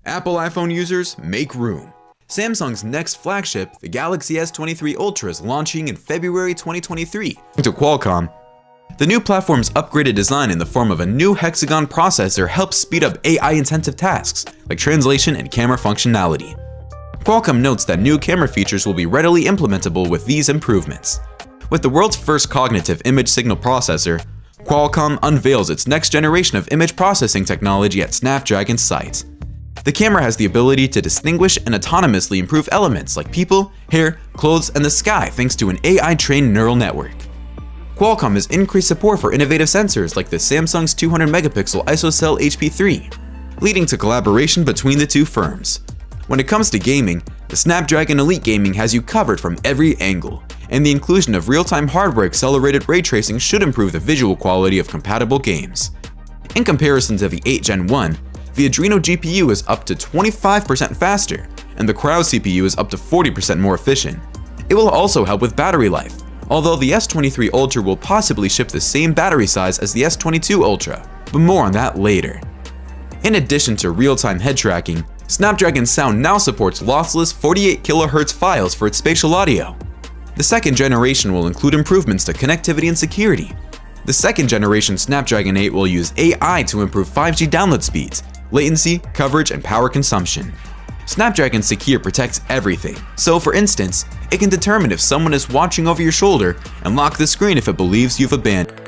Apple iPhone users, make room. Samsung's next flagship, the Galaxy S23 Ultra, is launching in February 2023. To Qualcomm, the new platform's upgraded design in the form of a new hexagon processor helps speed up AI-intensive tasks like translation and camera functionality. Qualcomm notes that new camera features will be readily implementable with these improvements. With the world's first cognitive image signal processor, Qualcomm unveils its next generation of image processing technology at Snapdragon's site. The camera has the ability to distinguish and autonomously improve elements like people, hair, clothes, and the sky thanks to an AI-trained neural network. Qualcomm has increased support for innovative sensors like the Samsung's 200-megapixel ISOCELL HP3, leading to collaboration between the two firms. When it comes to gaming, the Snapdragon Elite Gaming has you covered from every angle, and the inclusion of real-time hardware-accelerated ray tracing should improve the visual quality of compatible games. In comparison to the 8 Gen 1, the Adreno GPU is up to 25% faster, and the Cryo CPU is up to 40% more efficient. It will also help with battery life, although the S23 Ultra will possibly ship the same battery size as the S22 Ultra, but more on that later. In addition to real-time head tracking, Snapdragon Sound now supports lossless 48 kHz files for its spatial audio. The second generation will include improvements to connectivity and security. The second generation Snapdragon 8 will use AI to improve 5G download speeds, latency, coverage, and power consumption. Snapdragon Secure protects everything, so for instance, it can determine if someone is watching over your shoulder and lock the screen if it believes you've abandoned.